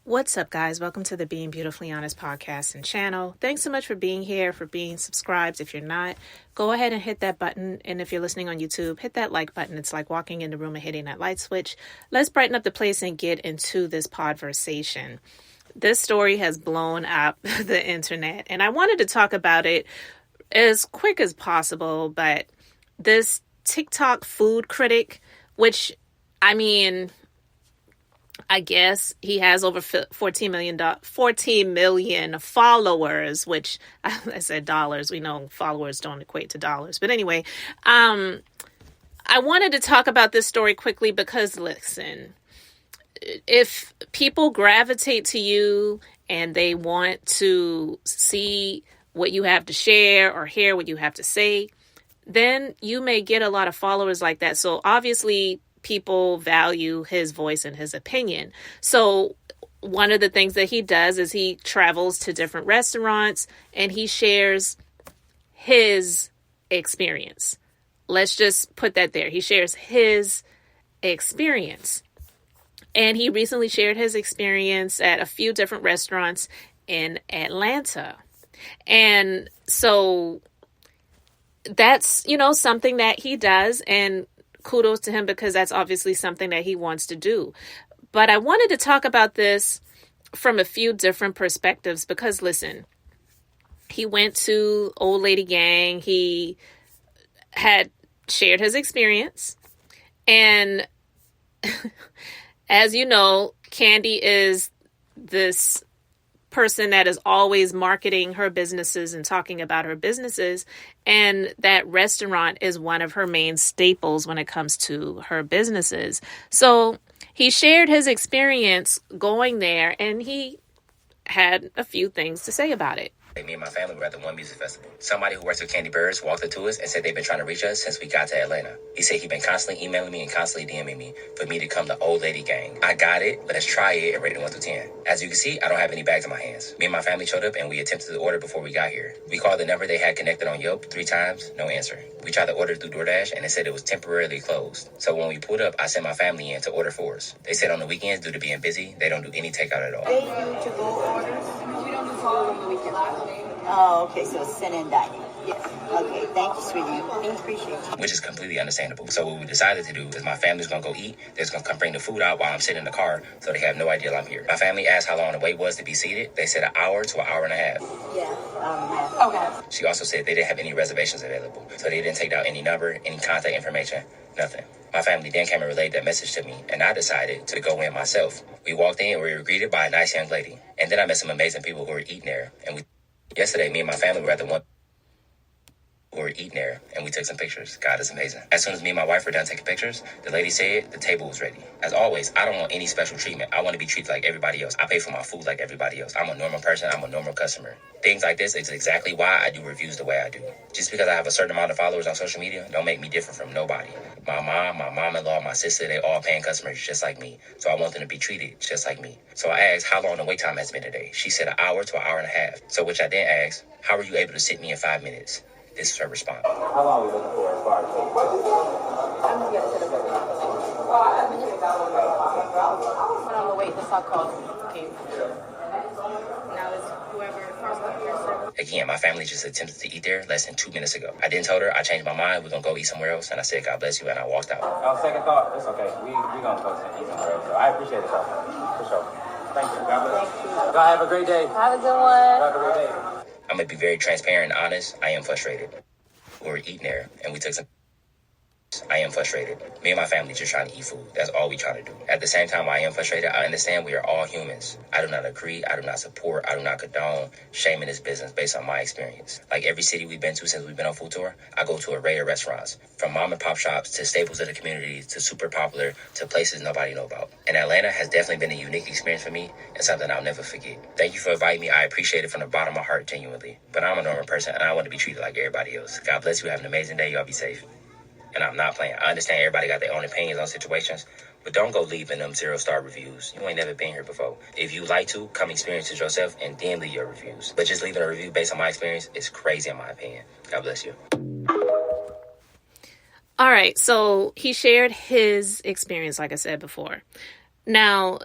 What's up, guys? Welcome to the Being Beautifully Honest podcast and channel. Thanks so much for being here, for being subscribed. If you're not, go ahead and hit that button. And if you're listening on YouTube, hit that like button. It's like walking in the room and hitting that light switch. Let's brighten up the place and get into this podversation. This story has blown up the internet, and I wanted to talk about it as quick as possible, but this TikTok food critic, which, I guess he has over 14 million followers, which I said dollars. We know followers don't equate to dollars. But anyway, I wanted to talk about this story quickly because, listen, if people gravitate to you and they want to see what you have to share or hear what you have to say, then you may get a lot of followers like that. So obviously, people value his voice and his opinion. So one of the things that he does is he travels to different restaurants and he shares his experience. Let's just put that there. He shares his experience. And he recently shared his experience at a few different restaurants in Atlanta. And so that's, something that he does, and kudos to him because that's obviously something that he wants to do. But I wanted to talk about this from a few different perspectives because, listen, he went to Old Lady Gang. He had shared his experience. And as you know, Kandi is this person that is always marketing her businesses and talking about her businesses, and that restaurant is one of her main staples when it comes to her businesses. So he shared his experience going there, and he had a few things to say about it. Me and my family were at the one music festival. Somebody who works with Kandiburruss walked up to us and said they've been trying to reach us since we got to Atlanta. He said he'd been constantly emailing me and constantly DMing me for me to come to Old Lady Gang. I got it. Let's try it and rate it 1 through 10. As you can see, I don't have any bags in my hands. Me and my family showed up and we attempted to order before we got here. We called the number they had connected on Yelp 3 times, no answer. We tried to order through DoorDash and it said it was temporarily closed. So when we pulled up, I sent my family in to order for us. They said on the weekends, due to being busy, they don't do any takeout at all. They do to-go orders? We don't do to-go on the weekends. Oh, okay, so it's sit-in dining. Yes. Okay, thank you, sweetie. Appreciate you. Which is completely understandable. So what we decided to do is my family's going to go eat. They're just going to come bring the food out while I'm sitting in the car, so they have no idea I'm here. My family asked how long the wait was to be seated. They said an hour to an hour and a half. Yeah, hour and a half. Okay. She also said they didn't have any reservations available, so they didn't take down any number, any contact information, nothing. My family then came and relayed that message to me, and I decided to go in myself. We walked in and we were greeted by a nice young lady. And then I met some amazing people who were eating there, and yesterday, me and my family were at the one who were eating there, and we took some pictures. God is amazing. As soon as me and my wife were done taking pictures, the lady said the table was ready. As always, I don't want any special treatment. I want to be treated like everybody else. I pay for my food like everybody else. I'm a normal person. I'm a normal customer. Things like this is exactly why I do reviews the way I do. Just because I have a certain amount of followers on social media don't make me different from nobody. My mom, my mom-in-law, my sister, they all paying customers just like me. So I want them to be treated just like me. So I asked how long the wait time has been today. She said an hour to an hour and a half. So which I then asked, how were you able to sit me in 5 minutes? This is her response. How long are we looking for as far as wait? I'm going to sit up every When on the wait, the stock calls. Okay. Now is whoever first comes here service. Again, my family just attempted to eat there less than 2 minutes ago. I then told her I changed my mind. We're going to go eat somewhere else. And I said, God bless you. And I walked out. On second thought, it's okay. We're going to go eat somewhere else. So I appreciate it, though. For sure. Thank you. God bless you. God, have a great day. Have a good one. Have a great day. I'm going to be very transparent and honest. I am frustrated. We were eating there, and we took some. I am frustrated. Me and my family just trying to eat food. That's all we trying to do. At the same time, I am frustrated. I understand we are all humans. I do not agree. I do not support. I do not condone shaming this business based on my experience. Like every city we've been to since we've been on food tour, I go to a array of restaurants. From mom and pop shops to staples of the community to super popular to places nobody know about. And Atlanta has definitely been a unique experience for me and something I'll never forget. Thank you for inviting me. I appreciate it from the bottom of my heart, genuinely. But I'm a normal person and I want to be treated like everybody else. God bless you. Have an amazing day. Y'all be safe. And I'm not playing. I understand everybody got their own opinions on situations, but don't go leaving them 0-star reviews. You ain't never been here before. If you like to, come experience it yourself and then leave your reviews. But just leaving a review based on my experience is crazy in my opinion. God bless you. All right, so he shared his experience, like I said before. Now,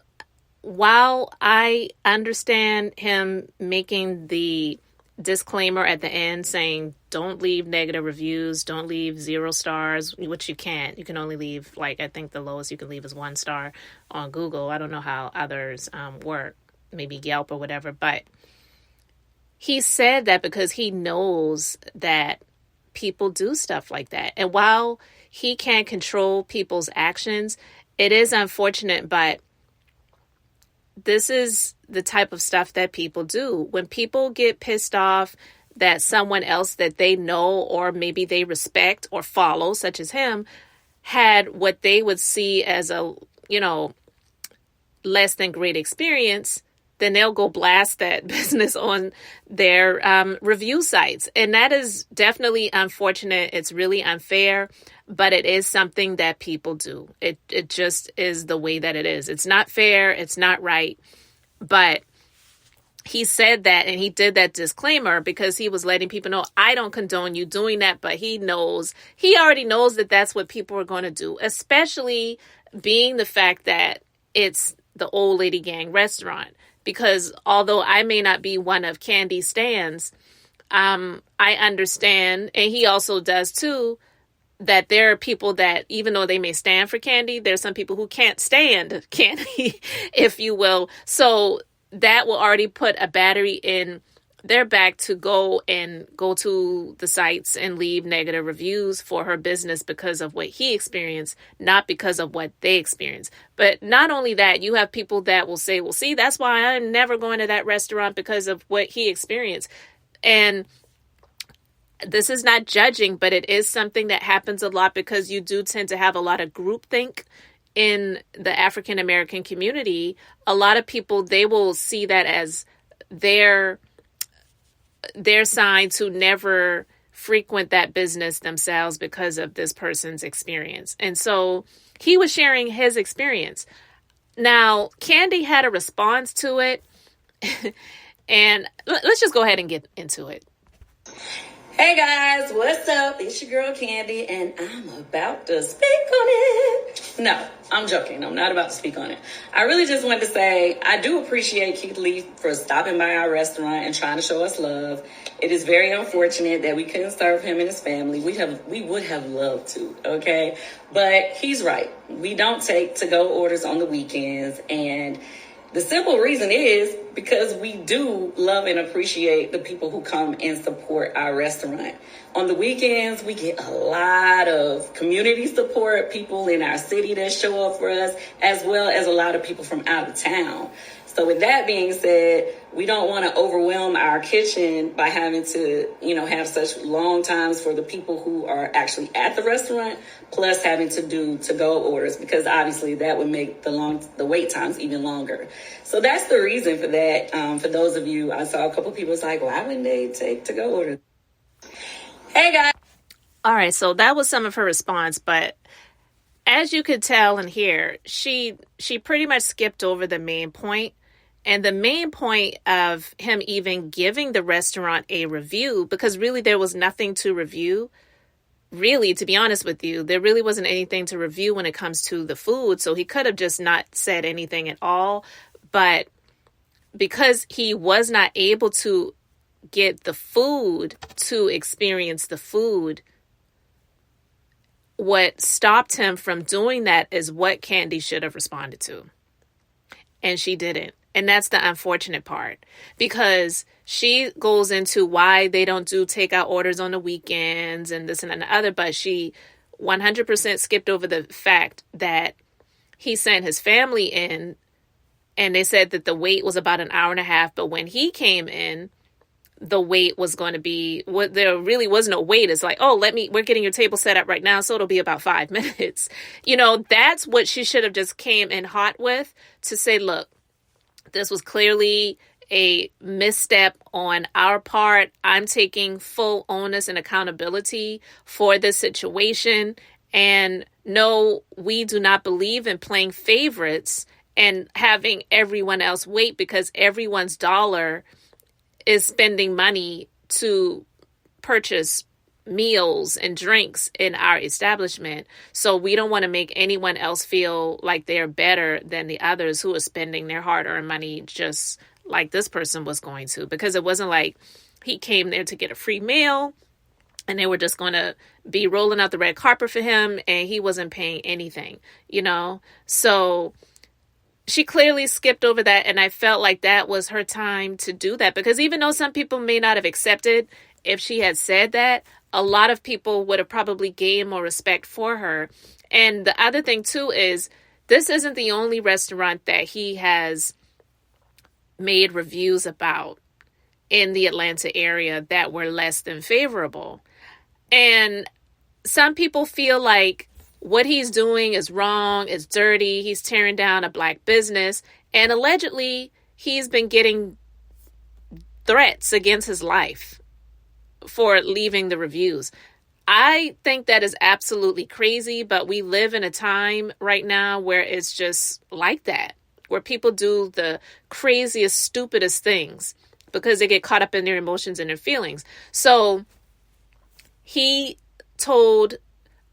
while I understand him making the disclaimer at the end saying, don't leave negative reviews, don't leave 0 stars, which you can't. You can only leave, like, I think the lowest you can leave is 1 star on Google. I don't know how others work, maybe Yelp or whatever. But he said that because he knows that people do stuff like that. And while he can't control people's actions, it is unfortunate, but this is the type of stuff that people do. When people get pissed off that someone else that they know or maybe they respect or follow, such as him, had what they would see as a, less than great experience, then they'll go blast that business on their review sites. And that is definitely unfortunate. It's really unfair, but it is something that people do. It just is the way that it is. It's not fair. It's not right. But he said that, and he did that disclaimer because he was letting people know, I don't condone you doing that, but he already knows that that's what people are going to do, especially being the fact that it's the Old Lady Gang restaurant. Because although I may not be one of Kandi's stans, I understand, and he also does too, that there are people that, even though they may stand for Kandi, there's some people who can't stand Kandi, if you will. So that will already put a battery in their back to go to the sites and leave negative reviews for her business because of what he experienced, not because of what they experienced. But not only that, you have people that will say, well, see, that's why I'm never going to that restaurant because of what he experienced. And this is not judging, but it is something that happens a lot because you do tend to have a lot of groupthink in the African American community. A lot of people, they will see that as their sign to never frequent that business themselves because of this person's experience. And so he was sharing his experience. Now, Kandi had a response to it. And let's just go ahead and get into it. Hey guys, what's up? It's your girl Kandi, and I'm about to speak on it. No, I'm joking. I'm not about to speak on it. I really just wanted to say I do appreciate Keithlee for stopping by our restaurant and trying to show us love. It is very unfortunate that we couldn't serve him and his family. We would have loved to, okay? But he's right. We don't take to-go orders on the weekends, and the simple reason is because we do love and appreciate the people who come and support our restaurant. On the weekends, we get a lot of community support, people in our city that show up for us, as well as a lot of people from out of town. So with that being said, we don't want to overwhelm our kitchen by having to, have such long times for the people who are actually at the restaurant, plus having to do to-go orders, because obviously that would make the wait times even longer. So that's the reason for that. For those of you, I saw a couple people was like, why wouldn't they take to-go orders? Hey guys. All right, so that was some of her response, but as you could tell and hear, she pretty much skipped over the main point. And the main point of him even giving the restaurant a review, because really there was nothing to review. Really, to be honest with you, there really wasn't anything to review when it comes to the food. So he could have just not said anything at all. But because he was not able to get the food to experience the food, what stopped him from doing that is what Kandi should have responded to. And she didn't. And that's the unfortunate part, because she goes into why they don't do takeout orders on the weekends and this and the other. But she 100% skipped over the fact that he sent his family in and they said that the wait was about an hour and a half. But when he came in, the wait was going to be there really was no wait. It's like, we're getting your table set up right now. So it'll be about 5 minutes. That's what she should have just came in hot with, to say, look, this was clearly a misstep on our part. I'm taking full onus and accountability for this situation. And no, we do not believe in playing favorites and having everyone else wait, because everyone's dollar is spending money to purchase meals and drinks in our establishment. So we don't want to make anyone else feel like they're better than the others who are spending their hard-earned money just like this person was going to. Because it wasn't like he came there to get a free meal and they were just going to be rolling out the red carpet for him and he wasn't paying anything, you know? So she clearly skipped over that, and I felt like that was her time to do that, because even though some people may not have accepted if she had said that, a lot of people would have probably gained more respect for her. And the other thing too is, this isn't the only restaurant that he has made reviews about in the Atlanta area that were less than favorable. And some people feel like what he's doing is wrong, it's dirty, he's tearing down a black business, and allegedly he's been getting threats against his life for leaving the reviews. I think that is absolutely crazy, but we live in a time right now where it's just like that, where people do the craziest, stupidest things because they get caught up in their emotions and their feelings. So he told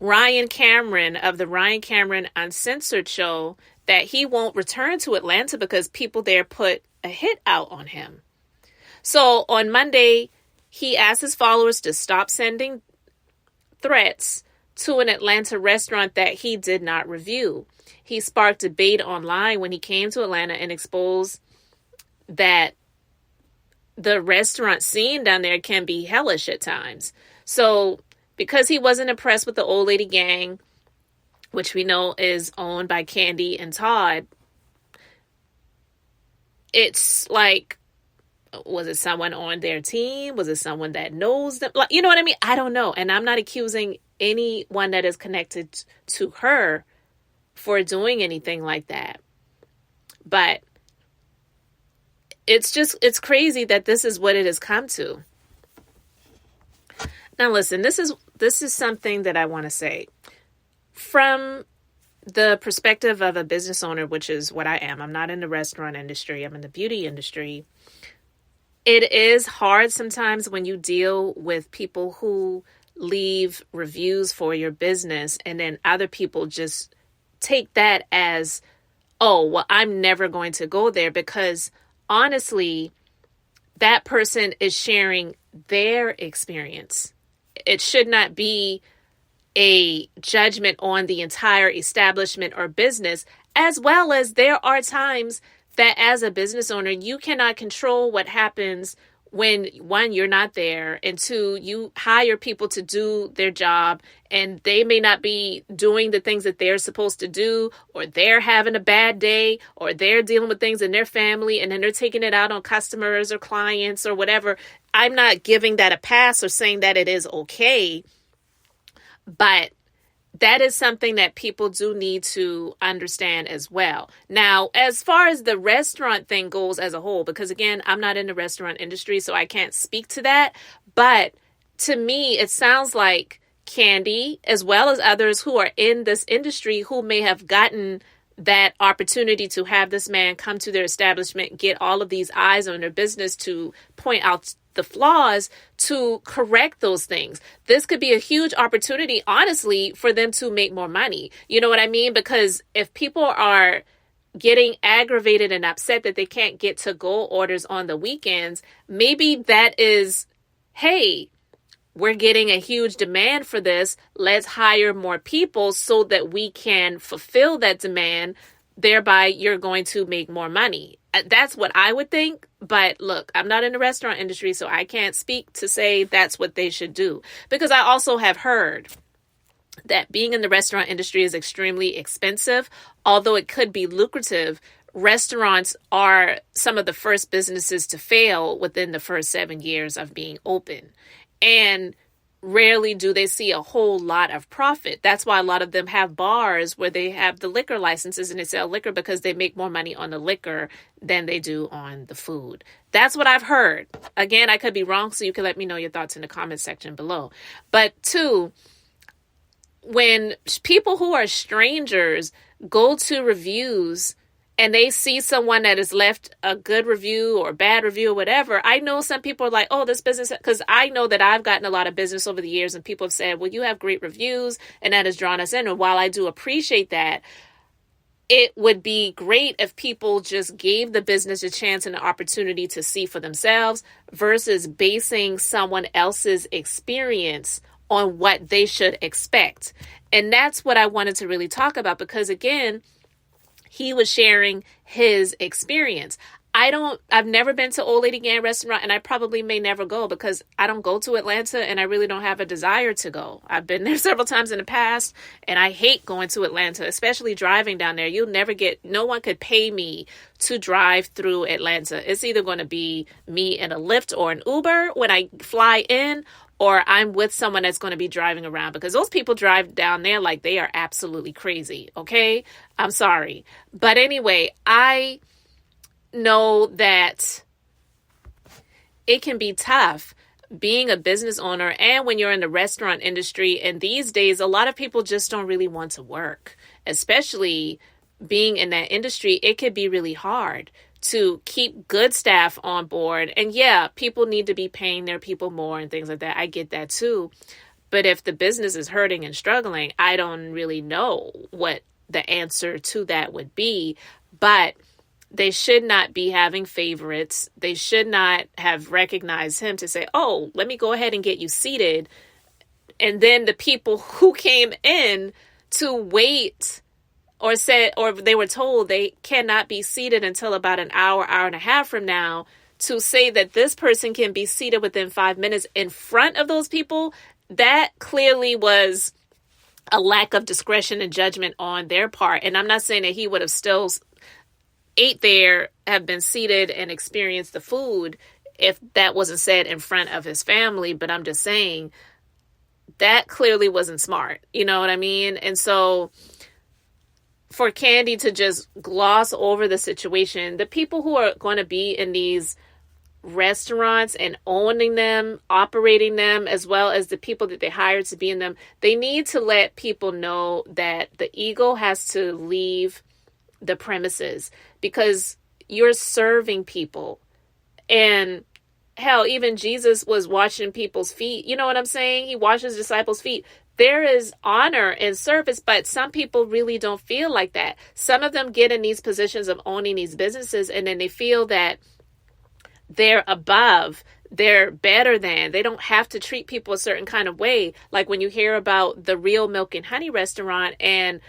Ryan Cameron of the Ryan Cameron Uncensored show that he won't return to Atlanta because people there put a hit out on him. So on Monday, he asked his followers to stop sending threats to an Atlanta restaurant that he did not review. He sparked debate online when he came to Atlanta and exposed that the restaurant scene down there can be hellish at times. So because he wasn't impressed with the old lady gang, which we know is owned by Kandi and Todd, it's like, was it someone on their team? Was it someone that knows them? Like, you know what I mean? I don't know. And I'm not accusing anyone that is connected to her for doing anything like that. But it's crazy that this is what it has come to. Now listen, this is something that I want to say. From the perspective of a business owner, which is what I am. I'm not in the restaurant industry. I'm in the beauty industry. It is hard sometimes when you deal with people who leave reviews for your business and then other people just take that as, oh, well, I'm never going to go there, because honestly, that person is sharing their experience. It should not be a judgment on the entire establishment or business, as well as there are times that as a business owner, you cannot control what happens when, one, you're not there, and two, you hire people to do their job and they may not be doing the things that they're supposed to do, or they're having a bad day, or they're dealing with things in their family and then they're taking it out on customers or clients or whatever. I'm not giving that a pass or saying that it is okay, but that is something that people do need to understand as well. Now, as far as the restaurant thing goes as a whole, because again, I'm not in the restaurant industry, so I can't speak to that. But to me, it sounds like Kandi, as well as others who are in this industry who may have gotten that opportunity to have this man come to their establishment, get all of these eyes on their business to point out the flaws, to correct those things. This could be a huge opportunity, honestly, for them to make more money. You know what I mean? Because if people are getting aggravated and upset that they can't get to-go orders on the weekends, maybe that is, hey, we're getting a huge demand for this. Let's hire more people so that we can fulfill that demand. Thereby, you're going to make more money. That's what I would think. But look, I'm not in the restaurant industry, so I can't speak to say that's what they should do. Because I also have heard that being in the restaurant industry is extremely expensive. Although it could be lucrative, restaurants are some of the first businesses to fail within the first 7 years of being open. And rarely do they see a whole lot of profit. That's why a lot of them have bars where they have the liquor licenses and they sell liquor, because they make more money on the liquor than they do on the food. That's what I've heard. Again, I could be wrong, so you can let me know your thoughts in the comment section below. But two, when people who are strangers go to reviews and they see someone that has left a good review or a bad review or whatever, I know some people are like, oh, this business, because I know that I've gotten a lot of business over the years and people have said, well, you have great reviews and that has drawn us in. And while I do appreciate that, it would be great if people just gave the business a chance and an opportunity to see for themselves versus basing someone else's experience on what they should expect. And that's what I wanted to really talk about, because again, he was sharing his experience. I've never been to Old Lady Gang restaurant, and I probably may never go because I don't go to Atlanta and I really don't have a desire to go. I've been there several times in the past and I hate going to Atlanta, especially driving down there. No one could pay me to drive through Atlanta. It's either going to be me in a Lyft or an Uber when I fly in, or I'm with someone that's going to be driving around, because those people drive down there like they are absolutely crazy. Okay. I'm sorry. But anyway, I know that it can be tough being a business owner and when you're in the restaurant industry. And these days, a lot of people just don't really want to work, especially being in that industry. It could be really hard to keep good staff on board. And yeah, people need to be paying their people more and things like that. I get that too. But if the business is hurting and struggling, I don't really know what the answer to that would be. But they should not be having favorites. They should not have recognized him to say, oh, let me go ahead and get you seated. And then the people who came in to wait or they were told they cannot be seated until about an hour and a half from now, to say that this person can be seated within 5 minutes in front of those people, that clearly was a lack of discretion and judgment on their part. And I'm not saying that he would have still ate there, have been seated and experienced the food if that wasn't said in front of his family. But I'm just saying that clearly wasn't smart. You know what I mean? And so for Kandi to just gloss over the situation, the people who are going to be in these restaurants and owning them, operating them, as well as the people that they hire to be in them, they need to let people know that the ego has to leave the premises, because you're serving people. And hell, even Jesus was washing people's feet. You know what I'm saying? He washed his disciples' feet. There is honor and service, but some people really don't feel like that. Some of them get in these positions of owning these businesses, and then they feel that they're above, they're better than, they don't have to treat people a certain kind of way. Like when you hear about the Real Milk and Honey restaurant and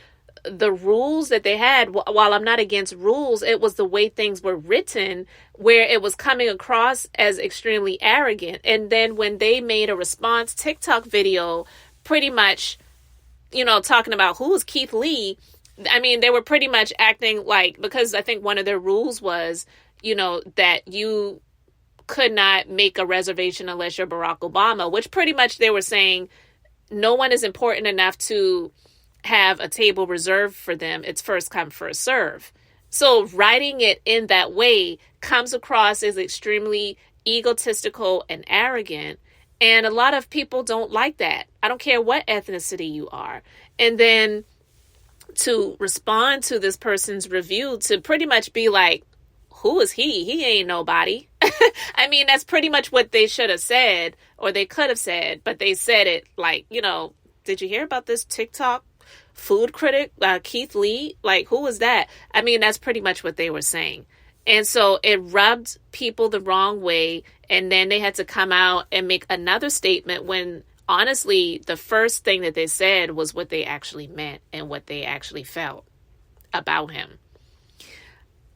the rules that they had, while I'm not against rules, it was the way things were written where it was coming across as extremely arrogant. And then when they made a response TikTok video, pretty much, talking about who is Keithlee, I mean, they were pretty much acting like, because I think one of their rules was, that you could not make a reservation unless you're Barack Obama, which pretty much they were saying no one is important enough to have a table reserved for them. It's first come, first serve. So writing it in that way comes across as extremely egotistical and arrogant. And a lot of people don't like that. I don't care what ethnicity you are. And then to respond to this person's review, to pretty much be like, who is he? He ain't nobody. I mean, that's pretty much what they should have said, or they could have said, but they said it like, did you hear about this TikTok food critic, Keithlee? Like, who was that? I mean, that's pretty much what they were saying. And so it rubbed people the wrong way. And then they had to come out and make another statement when honestly, the first thing that they said was what they actually meant and what they actually felt about him.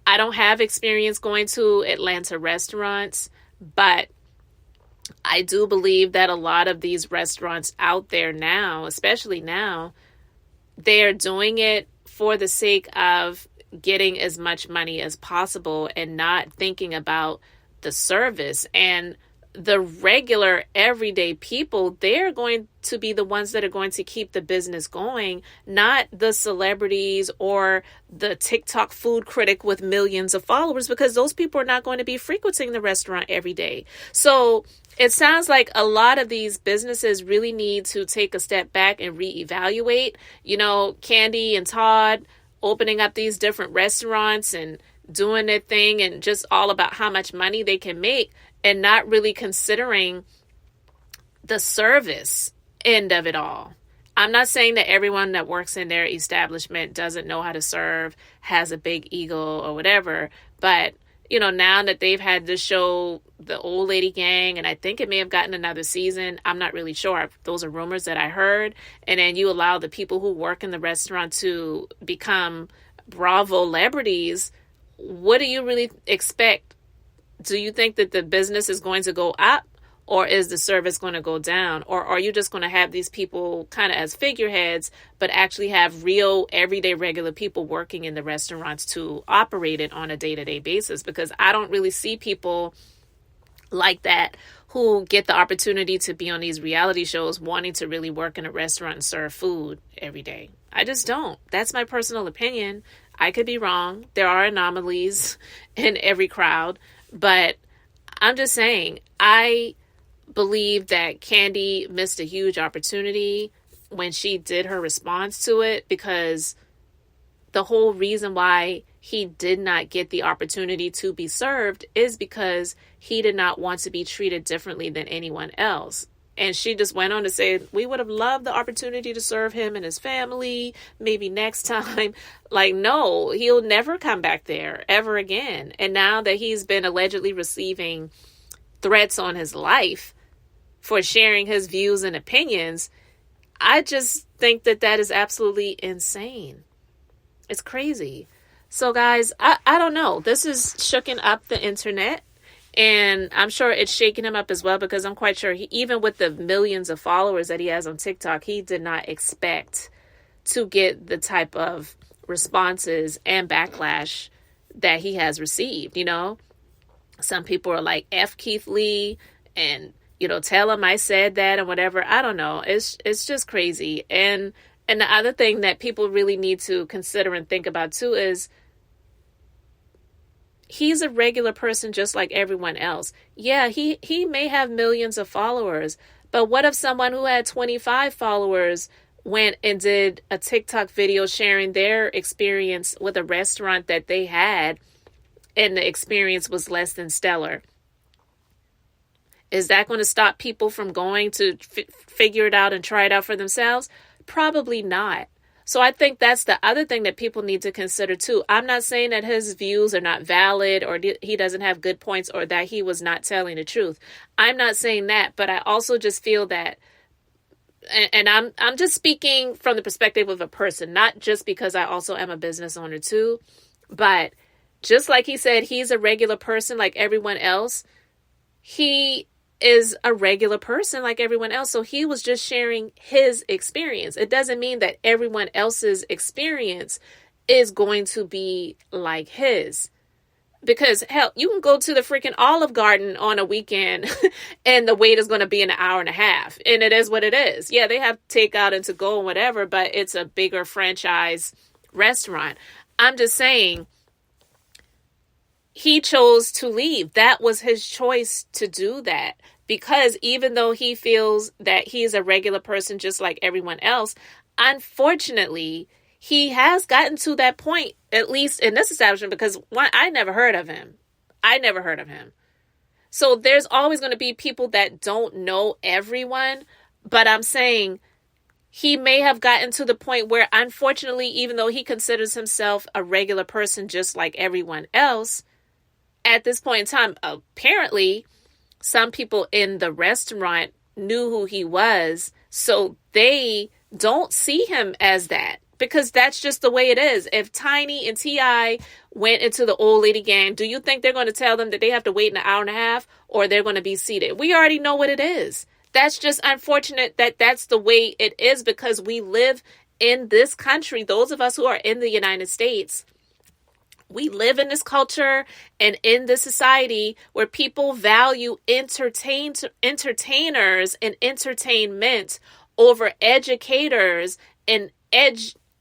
I don't have experience going to Atlanta restaurants, but I do believe that a lot of these restaurants out there now, especially now, they're doing it for the sake of getting as much money as possible and not thinking about the service. And the regular everyday people, they're going to be the ones that are going to keep the business going, not the celebrities or the TikTok food critic with millions of followers, because those people are not going to be frequenting the restaurant every day. So it sounds like a lot of these businesses really need to take a step back and reevaluate. Kandi and Todd opening up these different restaurants and doing their thing and just all about how much money they can make and not really considering the service end of it all. I'm not saying that everyone that works in their establishment doesn't know how to serve, has a big ego or whatever, but now that they've had this show, The Old Lady Gang, and I think it may have gotten another season, I'm not really sure. Those are rumors that I heard. And then you allow the people who work in the restaurant to become Bravo celebrities. What do you really expect? Do you think that the business is going to go up, or is the service going to go down? Or are you just going to have these people kind of as figureheads, but actually have real everyday regular people working in the restaurants to operate it on a day-to-day basis? Because I don't really see people like that who get the opportunity to be on these reality shows wanting to really work in a restaurant and serve food every day. I just don't. That's my personal opinion. I could be wrong. There are anomalies in every crowd, but I'm just saying, I believe that Kandi missed a huge opportunity when she did her response to it, because the whole reason why he did not get the opportunity to be served is because he did not want to be treated differently than anyone else. And she just went on to say, we would have loved the opportunity to serve him and his family, maybe next time. Like, no, he'll never come back there ever again. And now that he's been allegedly receiving threats on his life for sharing his views and opinions, I just think that that is absolutely insane. It's crazy. So guys, I don't know. This is shooking up the internet, and I'm sure it's shaking him up as well, because I'm quite sure even with the millions of followers that he has on TikTok, he did not expect to get the type of responses and backlash that he has received. Some people are like, F Keithlee, and tell him I said that and whatever. I don't know. It's just crazy. And the other thing that people really need to consider and think about too is he's a regular person just like everyone else. Yeah, he may have millions of followers, but what if someone who had 25 followers went and did a TikTok video sharing their experience with a restaurant that they had, and the experience was less than stellar? Is that going to stop people from going to figure it out and try it out for themselves? Probably not. So I think that's the other thing that people need to consider too. I'm not saying that his views are not valid, or he doesn't have good points, or that he was not telling the truth. I'm not saying that, but I also just feel that, and I'm just speaking from the perspective of a person, not just because I also am a business owner too, but just like he said, he's a regular person like everyone else. He is a regular person like everyone else. So he was just sharing his experience. It doesn't mean that everyone else's experience is going to be like his. Because hell, you can go to the freaking Olive Garden on a weekend and the wait is going to be an hour and a half. And it is what it is. Yeah, they have takeout and to go and whatever, but it's a bigger franchise restaurant. I'm just saying, he chose to leave. That was his choice to do that. Because even though he feels that he's a regular person just like everyone else, unfortunately, he has gotten to that point, at least in this establishment, because I never heard of him. So there's always going to be people that don't know everyone. But I'm saying he may have gotten to the point where, unfortunately, even though he considers himself a regular person just like everyone else, at this point in time, apparently, some people in the restaurant knew who he was, so they don't see him as that, because that's just the way it is. If Tiny and T.I. went into the Old Lady Gang, do you think they're going to tell them that they have to wait an hour and a half, or they're going to be seated? We already know what it is. That's just unfortunate that that's the way it is, because we live in this country. Those of us who are in the United States, we live in this culture and in this society where people value entertainers and entertainment over educators and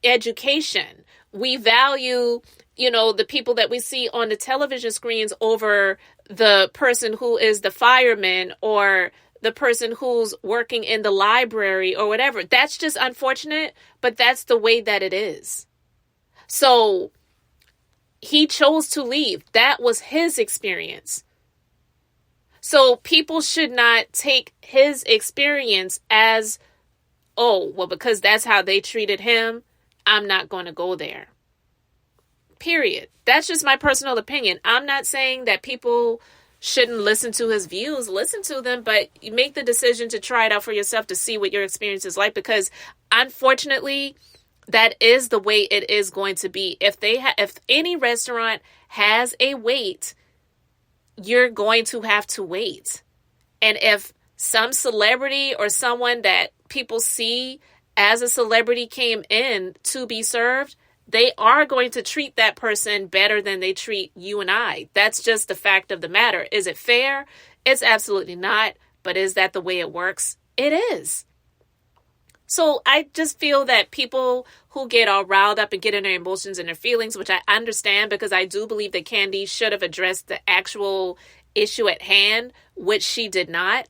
education. We value, the people that we see on the television screens over the person who is the fireman or the person who's working in the library or whatever. That's just unfortunate, but that's the way that it is. So he chose to leave. That was his experience. So people should not take his experience as, oh, well, because that's how they treated him, I'm not going to go there. Period. That's just my personal opinion. I'm not saying that people shouldn't listen to his views. Listen to them, but you make the decision to try it out for yourself to see what your experience is like, because unfortunately, that is the way it is going to be. If any restaurant has a wait, you're going to have to wait. And if some celebrity or someone that people see as a celebrity came in to be served, they are going to treat that person better than they treat you and I. That's just the fact of the matter. Is it fair? It's absolutely not. But is that the way it works? It is. So I just feel that people who get all riled up and get in their emotions and their feelings, which I understand, because I do believe that Kandi should have addressed the actual issue at hand, which she did not.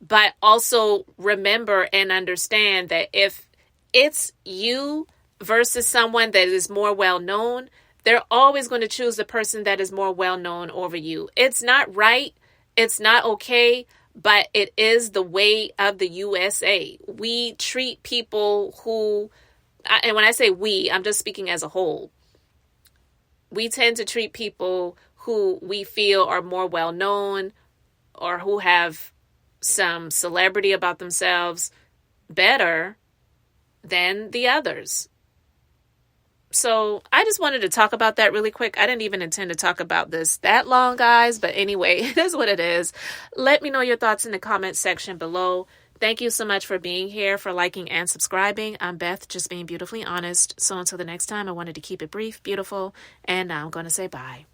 But also remember and understand that if it's you versus someone that is more well-known, they're always going to choose the person that is more well-known over you. It's not right. It's not okay. But it is the way of the USA. We treat people who, and when I say we, I'm just speaking as a whole. We tend to treat people who we feel are more well-known or who have some celebrity about themselves better than the others. So I just wanted to talk about that really quick. I didn't even intend to talk about this that long, guys. But anyway, it is what it is. Let me know your thoughts in the comment section below. Thank you so much for being here, for liking and subscribing. I'm Beth, just being beautifully honest. So until the next time, I wanted to keep it brief, beautiful, and now I'm going to say bye.